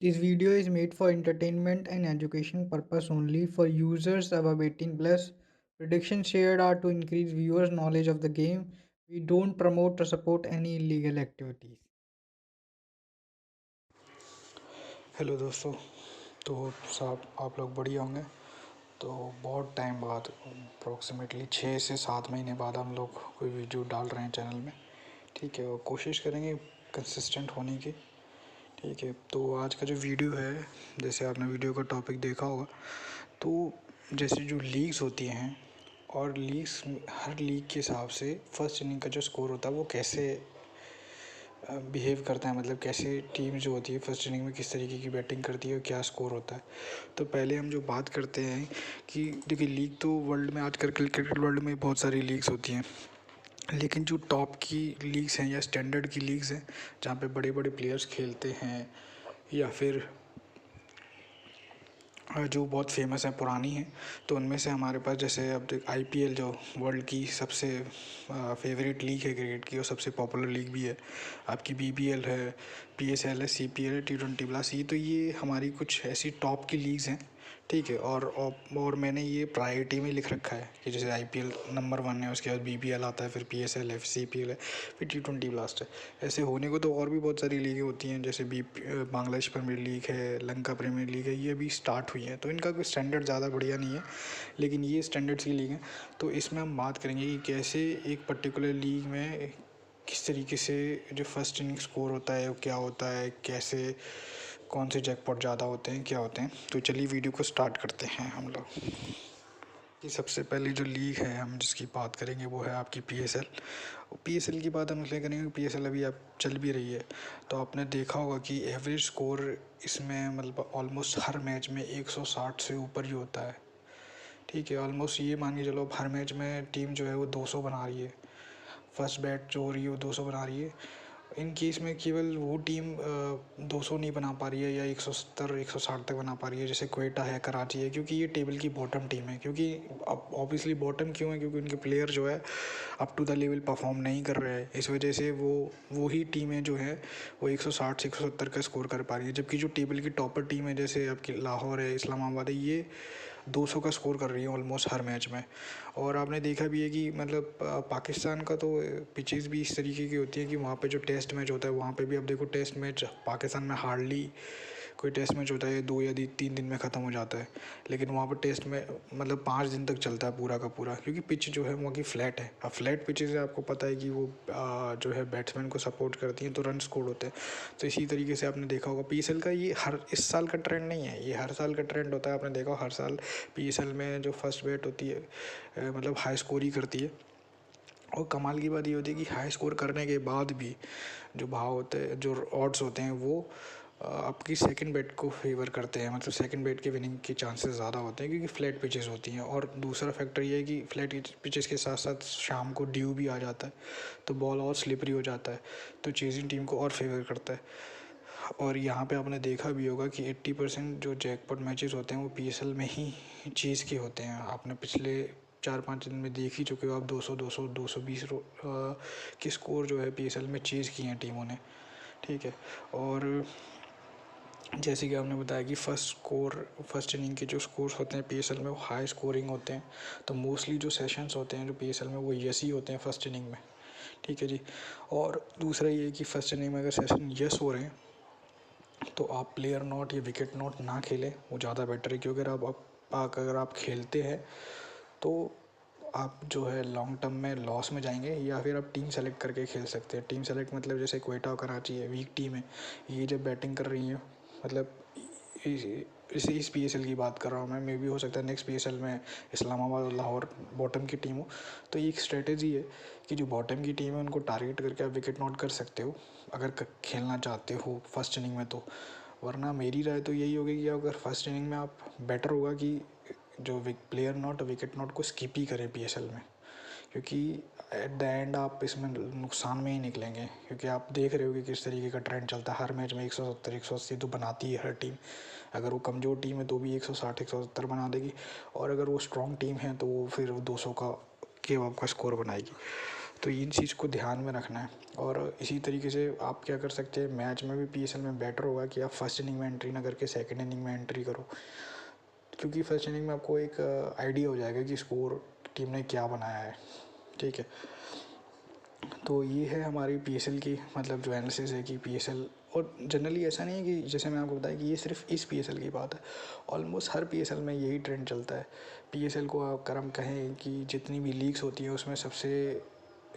This video is made for entertainment and education purpose only for users above 18 plus. Predictions shared are to increase viewers' knowledge of the game. We don't promote or support any illegal activities. Hello दोस्तों। तो सब आप लोग बढ़िया होंगे। तो बहुत time बाद अप्रोक्सीमेटली 6 से 7 महीने बाद हम लोग कोई वीडियो डाल रहे हैं चैनल में। ठीक है, और कोशिश करेंगे कंसिस्टेंट होने की। ठीक है, तो आज का जो वीडियो है, जैसे आपने वीडियो का टॉपिक देखा होगा, तो जैसे जो लीग्स होती हैं और लीग्स, हर लीग के हिसाब से फर्स्ट इनिंग का जो स्कोर होता है वो कैसे बिहेव करता है, मतलब कैसे टीम जो होती है फर्स्ट इनिंग में किस तरीके की बैटिंग करती है और क्या स्कोर होता है। तो पहले हम जो बात करते हैं कि देखिए, लीग तो वर्ल्ड में आजकल क्रिकेट वर्ल्ड में बहुत सारी लीग्स होती हैं, लेकिन जो टॉप की लीग्स हैं या स्टैंडर्ड की लीग्स हैं जहाँ पे बड़े बड़े प्लेयर्स खेलते हैं, या फिर जो बहुत फेमस है, पुरानी है, तो उनमें से हमारे पास जैसे अब देख आईपीएल जो वर्ल्ड की सबसे फेवरेट लीग है क्रिकेट की और सबसे पॉपुलर लीग भी है। आपकी बीबीएल है, पीएसएल है, सीपीएल है, टी20 प्लस, ये तो ये हमारी कुछ ऐसी टॉप की लीग्स हैं। ठीक है, और मैंने ये प्रायोरिटी में लिख रखा है कि जैसे आईपीएल नंबर 1 है, उसके बाद बीबीएल आता है, फिर पीएसएल है, फिर सीपीएल है, फिर टी20 ब्लास्ट है। ऐसे होने को तो और भी बहुत सारी लीगें होती हैं, जैसे बांग्लादेश प्रीमियर लीग है, लंका प्रीमियर लीग है, ये भी स्टार्ट हुई हैं। तो इनका कोई स्टैंडर्ड ज़्यादा बढ़िया नहीं है, लेकिन ये स्टैंडर्ड्स की लीग है। तो इसमें हम बात करेंगे कि कैसे एक पर्टिकुलर लीग में किस तरीके से जो फर्स्ट इनिंग स्कोर होता है वो क्या होता है, कैसे कौन से जैकपॉट ज़्यादा होते हैं, क्या होते हैं। तो चलिए वीडियो को स्टार्ट करते हैं हम लोग। कि सबसे पहले जो लीग है हम जिसकी बात करेंगे वो है आपकी पीएसएल। पीएसएल की बात हम इसलिए करेंगे, पीएसएल अभी आप चल भी रही है। तो आपने देखा होगा कि एवरेज स्कोर इसमें मतलब ऑलमोस्ट हर मैच में 160 से ऊपर ही होता है। ठीक है, ऑलमोस्ट ये मान के चलो हर मैच में टीम जो है वो 200 बना रही है, फर्स्ट बैट जो हो रही है वो 200 बना रही है। इन केस में केवल वो टीम 200 नहीं बना पा रही है या 170 160 तक बना पा रही है, जैसे क्वेटा है, कराची है, क्योंकि ये टेबल की बॉटम टीम है। क्योंकि अब ऑब्वियसली बॉटम क्यों है, क्योंकि उनके प्लेयर जो है up to the level perform नहीं कर रहे हैं, इस वजह से वो ही टीमें जो है वो 160 से 170 का स्कोर कर पा रही है। जबकि जो टेबल की टॉपर टीम है, जैसे आपकी लाहौर है, इस्लामाबाद है, ये 200 का स्कोर कर रही है ऑलमोस्ट हर मैच में। और आपने देखा भी है कि मतलब पाकिस्तान का तो पिचेस भी इस तरीके की होती है कि वहाँ पे जो टेस्ट मैच होता है, वहाँ पे भी अब देखो टेस्ट मैच पाकिस्तान में हार्डली कोई टेस्ट मैच होता है 2 या 3 दिन में ख़त्म हो जाता है। लेकिन वहाँ पर टेस्ट में मतलब 5 दिन तक चलता है पूरा का पूरा, क्योंकि पिच जो है वहाँ की फ्लैट है। अब फ्लैट पिचेज़ आपको पता है कि वो जो है बैट्समैन को सपोर्ट करती हैं, तो रन स्कोर होते हैं। तो इसी तरीके से आपने देखा होगा पीएसएल का ये हर इस साल का ट्रेंड नहीं है, ये हर साल का ट्रेंड होता है। आपने देखा हर साल पीएसएल में जो फर्स्ट बैट होती है मतलब हाई स्कोर ही करती है। और कमाल की बात ये होती है कि हाई स्कोर करने के बाद भी जो भाव होते हैं, जो ऑड्स होते हैं, वो आपकी सेकंड बैट को फेवर करते हैं, मतलब सेकंड बैट के विनिंग के चांसेस ज़्यादा होते हैं, क्योंकि फ्लैट पिचेस होती हैं। और दूसरा फैक्टर ये है कि फ्लैट पिचेस के साथ साथ शाम को ड्यू भी आ जाता है, तो बॉल और स्लिपरी हो जाता है, तो चेजिंग टीम को और फेवर करता है। और यहाँ पे आपने देखा भी होगा कि 80% जो जैकपॉट मैचेस होते हैं वो पीएसएल में ही चीज़ के होते हैं। आपने पिछले 4-5 दिन में देख ही चुके हो आप, 200 220 के स्कोर जो है पीएसएल में चेज़ किए हैं टीमों ने। ठीक है, और जैसे कि आपने बताया कि फर्स्ट इनिंग के जो स्कोर्स होते हैं पीएसएल में वो हाई स्कोरिंग होते हैं। तो मोस्टली जो सेशंस होते हैं जो पीएसएल में वो यस ही होते हैं फर्स्ट इनिंग में। ठीक है जी। और दूसरा ये है कि फर्स्ट इनिंग में अगर सेशन यस हो रहे हैं तो आप प्लेयर नॉट या विकेट नॉट ना खेलें, वो ज़्यादा बेटर है। क्योंकि अगर आप खेलते हैं तो आप जो है लॉन्ग टर्म में लॉस में जाएंगे, या फिर आप टीम सेलेक्ट करके खेल सकते हैं। टीम सेलेक्ट मतलब जैसे क्वेटा और कराची है, वीक टीम है, ये जब बैटिंग कर रही हैं, मतलब इस पीएसएल की बात कर रहा हूँ मैं, मे भी हो सकता है नेक्स्ट पीएसएल में इस्लामाबाद और लाहौर बॉटम की टीम हो। तो ये एक स्ट्रेटेजी है कि जो बॉटम की टीम है उनको टारगेट करके आप विकेट नॉट कर सकते हो अगर खेलना चाहते हो फर्स्ट इनिंग में। तो वरना मेरी राय तो यही होगी कि अगर फर्स्ट इनिंग में आप, बेटर होगा कि जो प्लेयर नॉट विकेट नॉट को स्किप ही करें पीएसएल में। क्योंकि एट द एंड आप इसमें नुकसान में ही निकलेंगे, क्योंकि आप देख रहे हो कि किस तरीके का ट्रेंड चलता है। हर मैच में 170 180 तो बनाती है हर टीम। अगर वो कमज़ोर टीम है तो भी 160 170 बना देगी, और अगर वो स्ट्रॉन्ग टीम है तो वो फिर 200 का के आपका स्कोर बनाएगी। तो इन चीज़ को ध्यान में रखना है। और इसी तरीके से आप क्या कर सकते हैं, मैच में भी पीएसएल में बेटर होगा कि आप फर्स्ट इनिंग में एंट्री ना करके सेकंड इनिंग में एंट्री करो, क्योंकि फर्स्ट इनिंग में आपको एक आइडिया हो जाएगा कि स्कोर टीम ने क्या बनाया है। ठीक है, तो ये है हमारी पीएसएल की मतलब जो एनालिसिस है कि पीएसएल, और जनरली ऐसा नहीं है कि जैसे मैं आपको बताया कि ये सिर्फ इस पीएसएल की बात है, ऑलमोस्ट हर पीएसएल में यही ट्रेंड चलता है। पीएसएल को अगर हम कहें कि जितनी भी लीग्स होती हैं उसमें सबसे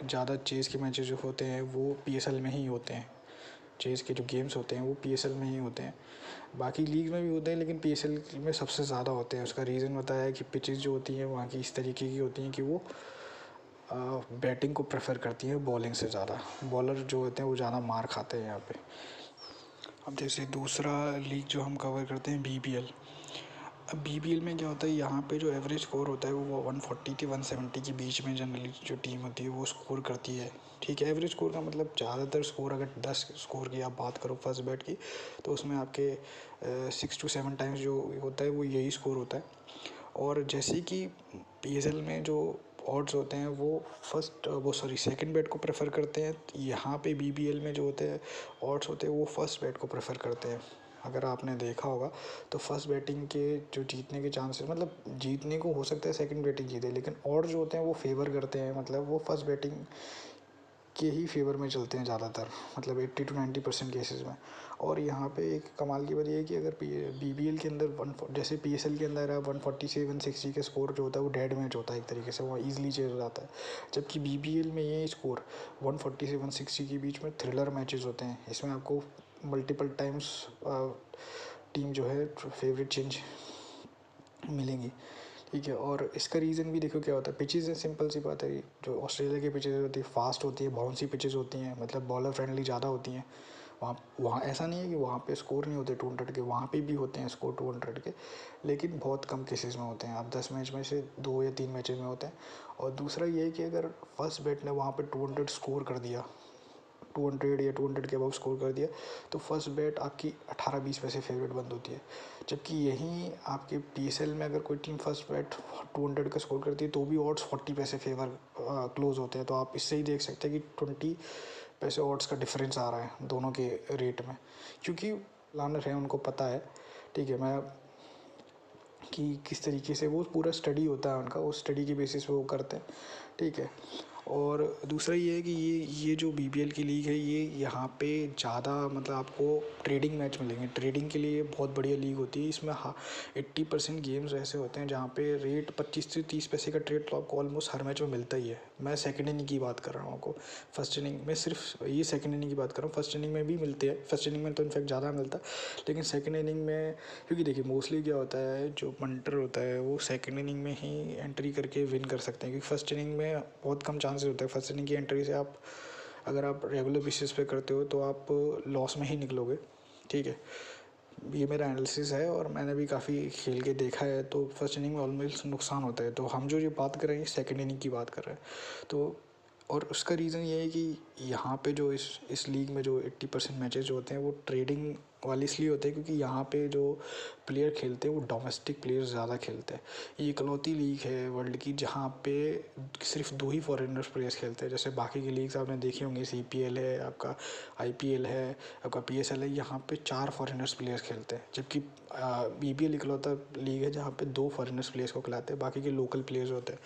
ज़्यादा चेज़ के मैचेस जो होते हैं वो पीएसएल में ही होते हैं। चेज़ के जो गेम्स होते हैं वो पीएसएल में ही होते हैं। बाकी लीग में भी होते हैं लेकिन पीएसएल में सबसे ज़्यादा होते हैं। उसका रीज़न बताया है कि पिचेस जो होती हैं वहाँ की इस तरीके की होती हैं कि वो बैटिंग को प्रेफर करती हैं बॉलिंग से ज़्यादा। बॉलर जो होते हैं वो ज़्यादा मार खाते हैं यहाँ पे। अब जैसे दूसरा लीग जो हम कवर करते हैं बीबीएल। अब बीबीएल में क्या होता है, यहाँ पे जो एवरेज स्कोर होता है वो 140 से 170 के बीच में जनरली जो टीम होती है वो स्कोर करती है। ठीक है, एवरेज स्कोर का मतलब ज़्यादातर स्कोर, अगर 10 स्कोर की आप बात करो फर्स्ट बैट की, तो उसमें आपके 6 to 7 टाइम्स जो होता है वो यही स्कोर होता है। और जैसे कि पीएसएल में जो ऑड्स होते हैं वो सेकंड बैट को प्रेफर करते हैं, यहाँ पे बीबीएल में जो होते हैं ऑड्स होते हैं वो फर्स्ट बैट को प्रेफर करते हैं। अगर आपने देखा होगा तो फर्स्ट बैटिंग के जो जीतने के चांसेस, मतलब जीतने को हो सकता है सेकंड बैटिंग जीते, लेकिन ऑड्स जो होते हैं वो फेवर करते हैं, मतलब वो फर्स्ट बैटिंग के ही फेवर में चलते हैं ज़्यादातर, मतलब 80 to 90% केसेस में। और यहाँ पे एक कमाल की बात ये है कि अगर बीबीएल के अंदर जैसे पीएसएल के अंदर है 140 से 160 का स्कोर जो होता है वो डेड मैच होता है एक तरीके से, वो ईजिली चेज हो जाता है। जबकि बीबीएल में ये स्कोर 140 से 160 के बीच में थ्रिलर मैचेस होते हैं। इसमें आपको मल्टीपल टाइम्स टीम जो है फेवरेट चेंज मिलेंगी। ठीक है, और इसका रीज़न भी देखो क्या होता है, पिचेज़ है, सिंपल सी बात है। जो ऑस्ट्रेलिया की पिचेज़ होती है फास्ट होती है, बाउंसी पिचेज़ होती हैं, मतलब बॉलर फ्रेंडली ज़्यादा होती हैं। वहाँ वहाँ ऐसा नहीं है कि वहाँ पे स्कोर नहीं होते 200 के, वहाँ पे भी होते हैं स्कोर 200 के, लेकिन बहुत कम केसेस में होते हैं। आप 10 मैच में से 2 या 3 मैचेस में होते हैं। और दूसरा ये है कि अगर फर्स्ट बैट ने वहाँ पे 200 स्कोर कर दिया, 200 या 200 के अबव स्कोर कर दिया, तो फर्स्ट बैट आपकी 18-20 पैसे फेवरेट बंद होती है। जबकि यहीं आपके पीएसएल में अगर कोई टीम फर्स्ट बैट 200 का स्कोर करती है तो भी ऑड्स 40 पैसे फेवर क्लोज होते हैं। तो आप इससे ही देख सकते हैं कि 20 पैसे ऑड्स का डिफरेंस आ रहा है दोनों के रेट में, क्योंकि प्लानर है उनको पता है। ठीक है, मैं कि किस तरीके से वो पूरा स्टडी होता है उनका, उस स्टडी के बेसिस पे वो करते हैं। ठीक है, और दूसरा ये है कि ये जो बीबीएल की लीग है ये यहाँ पे ज़्यादा मतलब आपको ट्रेडिंग मैच मिलेंगे। ट्रेडिंग के लिए बहुत बढ़िया लीग होती है। इसमें 80% गेम्स ऐसे होते हैं जहाँ पे रेट 25 से 30 पैसे का ट्रेड तो आपको ऑलमोस्ट हर मैच में मिलता ही है। मैं सेकंड इनिंग की बात कर रहा हूँ आपको, फर्स्ट इनिंग में सिर्फ ये सेकंड इनिंग की बात कर रहा हूँ। फर्स्ट इनिंग में भी मिलते हैं, फर्स्ट इनिंग में तो इनफैक्ट ज़्यादा मिलता है, लेकिन सेकंड इनिंग में, क्योंकि देखिए मोस्टली क्या होता है, जो पंटर होता है वो सेकंड इनिंग में ही एंट्री करके विन कर सकते हैं, क्योंकि फर्स्ट इनिंग में बहुत कम चांसेस होता है। फर्स्ट इनिंग की एंट्री से आप अगर आप रेगुलर बेसिस पे करते हो तो आप लॉस में ही निकलोगे। ठीक है, ये मेरा एनालिसिस है और मैंने भी काफ़ी खेल के देखा है। तो फर्स्ट इनिंग में ऑलमोस्ट नुकसान होता है। तो हम जो ये बात कर रहे हैं सेकंड इनिंग की बात कर रहे हैं। तो और उसका रीज़न ये है कि यहाँ पे जो इस लीग में जो 80% मैचेस जो होते हैं वो ट्रेडिंग वाले इसलिए होते हैं क्योंकि यहाँ पे जो प्लेयर खेलते हैं वो डोमेस्टिक प्लेयर्स ज़्यादा खेलते हैं। ये इकलौती लीग है वर्ल्ड की जहाँ पे सिर्फ 2 ही फॉरेनर्स प्लेयर्स खेलते हैं। जैसे बाकी की लीग्स आपने देखी होंगी, सीपीएल है आपका, आईपीएल है आपका, पीएसएल है, यहाँ पे 4 फॉरेनर्स प्लेयर्स खेलते हैं। जबकि बीबीएल इकलौता लीग है जहाँ पे 2 फॉरेनर्स प्लेयर्स को खिलाते हैं, बाकी के लोकल प्लेयर्स होते हैं।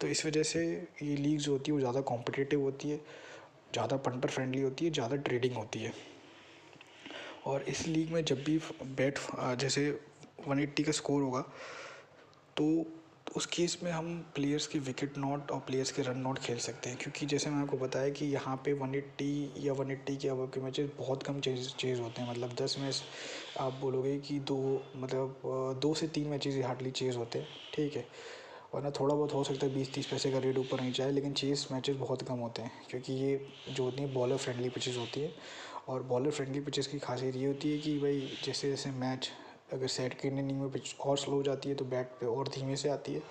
तो इस वजह से ये लीग जो होती है वो ज़्यादा कॉम्पिटिटिव होती है, ज़्यादा पंटर फ्रेंडली होती है, ज़्यादा ट्रेडिंग होती है। और इस लीग में जब भी बैट जैसे 180 का स्कोर होगा तो उस केस में हम प्लेयर्स के विकेट नॉट और प्लेयर्स के रन नॉट खेल सकते हैं, क्योंकि जैसे मैं आपको बताया कि यहाँ पे 180 या 180 के अबव के मैचेस बहुत कम चेज होते हैं। मतलब 10 मैच आप बोलोगे कि मतलब 2 से 3 मैचेस ही हार्डली चेज होते हैं। ठीक है, वरना थोड़ा बहुत हो सकता है 20-30 पैसे का रेट ऊपर नीचे आए, लेकिन चेस मैचेस बहुत कम होते हैं क्योंकि ये जो होती हैं बॉलर फ्रेंडली पिचेस होती है। और बॉलर फ्रेंडली पिचेस की खासियत ये होती है कि भाई जैसे जैसे मैच अगर सेकंड इनिंग में पिच और स्लो हो जाती है तो बैट पे और धीमे से आती है,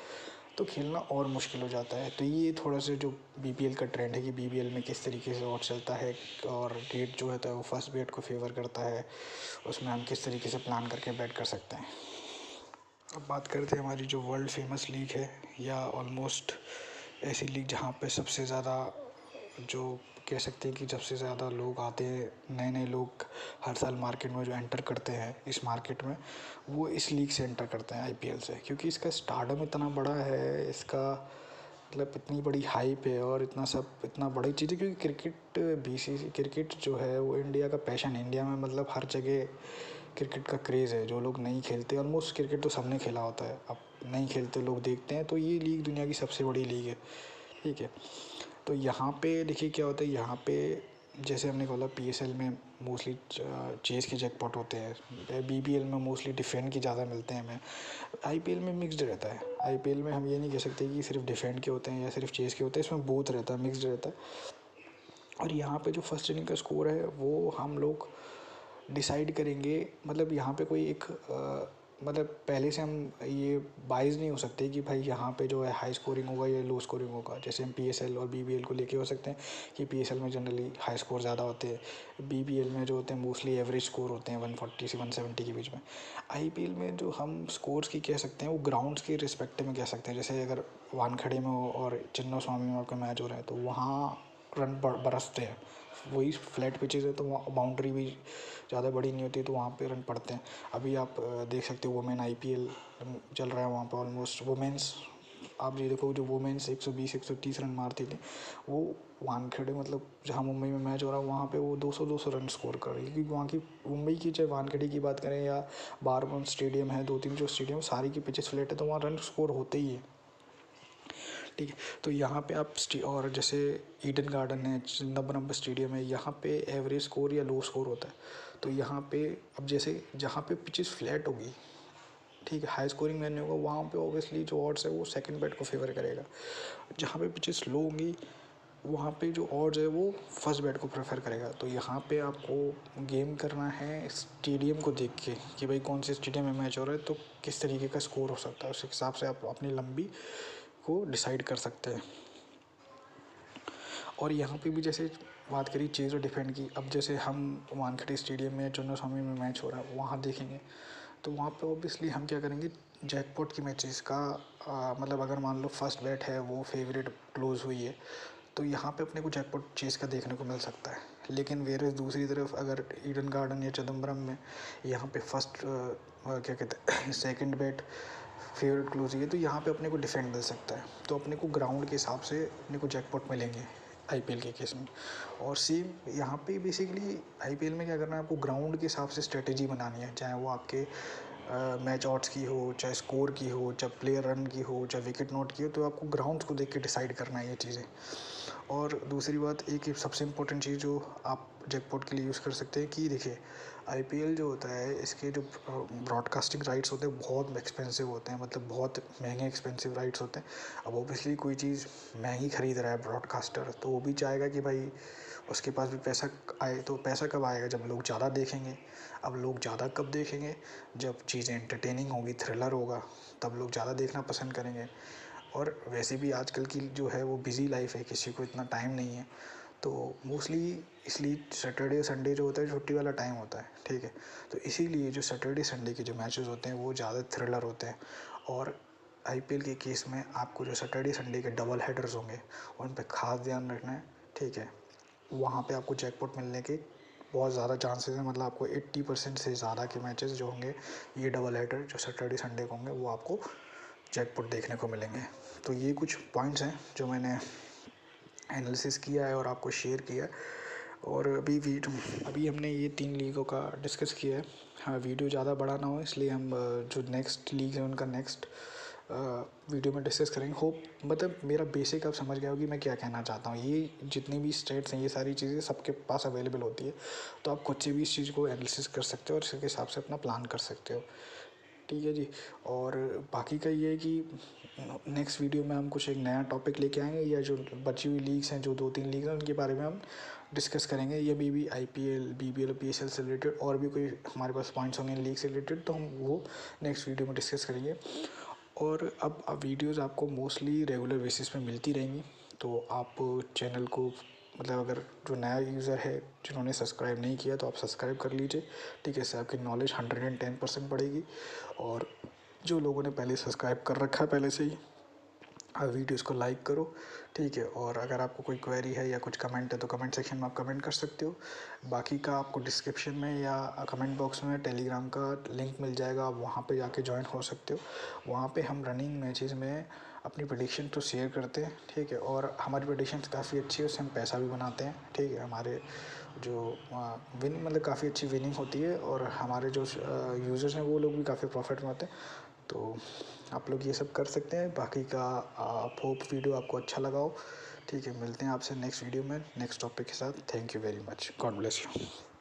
तो खेलना और मुश्किल हो जाता है। तो ये थोड़ा सा जो बीबीएल का ट्रेंड है कि बीबीएल में किस तरीके से और चलता है और रेट जो होता है वो फर्स्ट बैट को फेवर करता है, उसमें हम किस तरीके से प्लान करके बैट कर सकते हैं। अब बात करते हैं हमारी जो वर्ल्ड फेमस लीग है या ऑलमोस्ट ऐसी लीग जहाँ पे सबसे ज़्यादा जो कह सकते हैं कि सबसे ज़्यादा लोग आते हैं, नए नए लोग हर साल मार्केट में जो एंटर करते हैं इस मार्केट में, वो इस लीग से एंटर करते हैं, आईपीएल से, क्योंकि इसका स्टारडम इतना बड़ा है, इसका मतलब इतनी बड़ी हाइप है और इतना सब इतना बड़ी चीज़ है, क्योंकि क्रिकेट बीसीसी क्रिकेट जो है वो इंडिया का पैशन है। इंडिया में मतलब हर जगह क्रिकेट का क्रेज़ है। जो लोग नहीं खेलते, ऑलमोस्ट क्रिकेट तो सबने खेला होता है, अब नहीं खेलते लोग देखते हैं, तो ये लीग दुनिया की सबसे बड़ी लीग है, ठीक है। तो यहाँ पे देखिए क्या होता है, यहाँ पे जैसे हमने बोला पीएसएल में मोस्टली चेस के जैकपॉट होते हैं, बीबीएल में मोस्टली डिफेंड के ज़्यादा मिलते हैं हमें, आईपीएल में मिक्स्ड रहता है। आईपीएल में हम ये नहीं कह सकते कि सिर्फ डिफेंड के होते हैं या सिर्फ चेस के होते हैं, इसमें बोथ रहता है, मिक्स्ड रहता है। और यहाँ पे जो फर्स्ट इनिंग का स्कोर है वो हम लोग डिसाइड करेंगे, मतलब यहाँ पे कोई एक मतलब पहले से हम ये बाइज नहीं हो सकते कि भाई यहाँ पे जो है हाई स्कोरिंग होगा या लो स्कोरिंग होगा। जैसे हम पीएसएल और बीबीएल को लेके हो सकते हैं कि पीएसएल में जनरली हाई स्कोर ज़्यादा होते हैं, बीबीएल में जो होते हैं मोस्टली एवरेज स्कोर होते हैं 140 से 170 के बीच में। आईपीएल में जो हम स्कोर्स की कह सकते हैं वो ग्राउंड्स के रिस्पेक्ट में कह सकते हैं। जैसे अगर वानखेड़े में हो और चिन्ना स्वामी में आपका मैच हो रहा है तो वहाँ रन बरसते हैं, वही फ्लैट पिचेज़ है तो वहाँ बाउंड्री भी ज़्यादा बड़ी नहीं होती, तो वहाँ पे रन पड़ते हैं। अभी आप देख सकते हो वुमेन आईपीएल चल रहा है, वहाँ पे ऑलमोस्ट वुमेन्स, आप ये देखो जो वुमेन्स 120 130 रन मारती थी, वो वानखेड़े मतलब जहाँ मुंबई में मैच हो रहा है वहाँ पे वो 200 रन स्कोर कर रही है। क्योंकि वहाँ की मुंबई की चाहे वानखेड़े की बात करें या बारबन स्टेडियम है, 2-3 जो स्टेडियम सारी की पिचेस फ्लैट है, तो वहाँ रन स्कोर होते ही है, ठीक है। तो यहाँ पे आप और जैसे ईडन गार्डन है, चिदम्बरम स्टेडियम है, यहाँ पे एवरेज स्कोर या लो स्कोर होता है। तो यहाँ पे अब जैसे जहाँ पे पिचेस फ्लैट होगी, ठीक है, हाई स्कोरिंग मैच नहीं होगा, वहाँ पे ऑब्वियसली जो ऑड्स है वो सेकंड बैट को फेवर करेगा। जहाँ पे पिचेस लो होंगी वहाँ पे जो ऑड्स है वो फर्स्ट बैट को प्रेफर करेगा। तो यहाँ पे आपको गेम करना है स्टेडियम को देख के कि भाई कौन से स्टेडियम में मैच हो रहा है, तो किस तरीके का स्कोर हो सकता है, उस हिसाब से आप अपनी लंबी को डिसाइड कर सकते हैं। और यहाँ पे भी जैसे बात करी चेज़ और डिफेंड की, अब जैसे हम वानखेड़े स्टेडियम में चिन्नास्वामी में मैच हो रहा है वहाँ देखेंगे, तो वहाँ पे ऑब्वियसली हम क्या करेंगे, जैकपॉट की मैचेस का मतलब अगर मान लो फर्स्ट बैट है वो फेवरेट क्लोज हुई है, तो यहाँ पे अपने को जैकपॉट चेज़ का देखने को मिल सकता है। लेकिन वेर दूसरी तरफ अगर ईडन गार्डन या चिदम्बरम में यहाँ पे फर्स्ट क्या कहते हैं सेकंड बैट फेवरेट क्लोज है, तो यहाँ पे अपने को डिफेंड मिल सकता है। तो अपने को ग्राउंड के हिसाब से अपने को जैकपॉट मिलेंगे आईपीएल के केस में। और सेम यहाँ पे बेसिकली आईपीएल में क्या करना है, आपको ग्राउंड के हिसाब से स्ट्रेटेजी बनानी है, चाहे वो आपके मैच ऑट्स की हो, चाहे स्कोर की हो, चाहे प्लेयर रन की हो, चाहे विकेट नॉट की हो, तो आपको ग्राउंड को देख के डिसाइड करना है ये चीज़ें। और दूसरी बात एक सबसे इम्पोर्टेंट चीज़ जो आप जैकपॉट के लिए यूज़ कर सकते हैं कि देखिए आईपीएल जो होता है इसके जो ब्रॉडकास्टिंग राइट्स होते हैं बहुत एक्सपेंसिव होते हैं, मतलब बहुत महंगे एक्सपेंसिव राइट्स होते हैं। अब ऑब्वियसली कोई चीज़ महंगी खरीद रहा है ब्रॉडकास्टर, तो वो भी चाहेगा कि भाई उसके पास भी पैसा आए। तो पैसा कब आएगा, जब लोग ज़्यादा देखेंगे। अब लोग ज़्यादा कब देखेंगे, जब चीज़ें एंटरटेनिंग होगी, थ्रिलर होगा, तब लोग ज़्यादा देखना पसंद करेंगे। और वैसे भी आजकल की जो है वो बिज़ी लाइफ है, किसी को इतना टाइम नहीं है, तो मोस्टली इसलिए सैटरडे संडे जो होता है छुट्टी वाला टाइम होता है, ठीक है। तो इसीलिए जो सैटरडे संडे के जो मैचेस होते हैं वो ज़्यादा थ्रिलर होते हैं। और आईपीएल के केस में आपको जो सैटरडे संडे के डबल हेडर्स होंगे उन पे खास ध्यान रखना है, ठीक है। वहाँ पे आपको जैकपॉट मिलने के बहुत ज़्यादा चांसेस हैं, मतलब आपको 80% से ज़्यादा के मैचेस जो होंगे ये डबल हेडर जो सैटरडे संडे को होंगे वो आपको जैकपॉट देखने को मिलेंगे। तो ये कुछ पॉइंट्स हैं जो मैंने एनालिसिस किया है और आपको शेयर किया है। और अभी हमने ये 3 लीगों का डिस्कस किया है। हाँ, वीडियो ज़्यादा बड़ा ना हो इसलिए हम जो नेक्स्ट लीग है उनका नेक्स्ट वीडियो में डिस्कस करेंगे। होप मतलब मेरा बेसिक आप समझ गए हो कि मैं क्या कहना चाहता हूँ। ये जितनी भी स्टेट्स हैं ये सारी चीज़ें सबके पास अवेलेबल होती है, तो आप खुद से भी इस चीज़ को एनालिसिस कर सकते हो और इसके हिसाब से अपना प्लान कर सकते हो, ठीक है जी। और बाकी का ये है कि नेक्स्ट वीडियो में हम कुछ एक नया टॉपिक लेके आएंगे, या जो बची हुई लीग्स हैं जो 2-3 लीग हैं उनके बारे में हम डिस्कस करेंगे, या भी आईपीएल बीबीएल पीएसएल से रिलेटेड और भी कोई हमारे पास पॉइंट्स होंगे लीग से रिलेटेड, तो हम वो नेक्स्ट वीडियो में डिस्कस करेंगे। और अब वीडियोस आपको मोस्टली रेगुलर बेसिस पे मिलती रहेंगी, तो आप चैनल को मतलब अगर जो नया यूज़र है जिन्होंने सब्सक्राइब नहीं किया तो आप सब्सक्राइब कर लीजिए, ठीक है। इससे आपकी नॉलेज 110% बढ़ेगी। और जो लोगों ने पहले सब्सक्राइब कर रखा है पहले से ही, वीडियोस को लाइक करो, ठीक है। और अगर आपको कोई क्वेरी है या कुछ कमेंट है तो कमेंट सेक्शन में आप कमेंट कर सकते हो। बाकी का आपको डिस्क्रिप्शन में या कमेंट बॉक्स में टेलीग्राम का लिंक मिल जाएगा, आप वहाँ पे जाके ज्वाइन हो सकते हो। वहाँ पे हम रनिंग मैचेस में अपनी प्रेडिक्शन तो शेयर करते हैं, ठीक है। और हमारी प्रेडिक्शंस काफ़ी अच्छी है, उससे हम पैसा भी बनाते हैं, ठीक है। हमारे जो विन मतलब काफ़ी अच्छी विनिंग होती है, और हमारे जो यूज़र्स हैं वो लोग भी काफ़ी प्रॉफिट में होते हैं। तो आप लोग ये सब कर सकते हैं। बाकी का आप होप वीडियो आपको अच्छा लगा हो, ठीक है। मिलते हैं आपसे नेक्स्ट वीडियो में नेक्स्ट टॉपिक के साथ। Thank you very much, God bless you.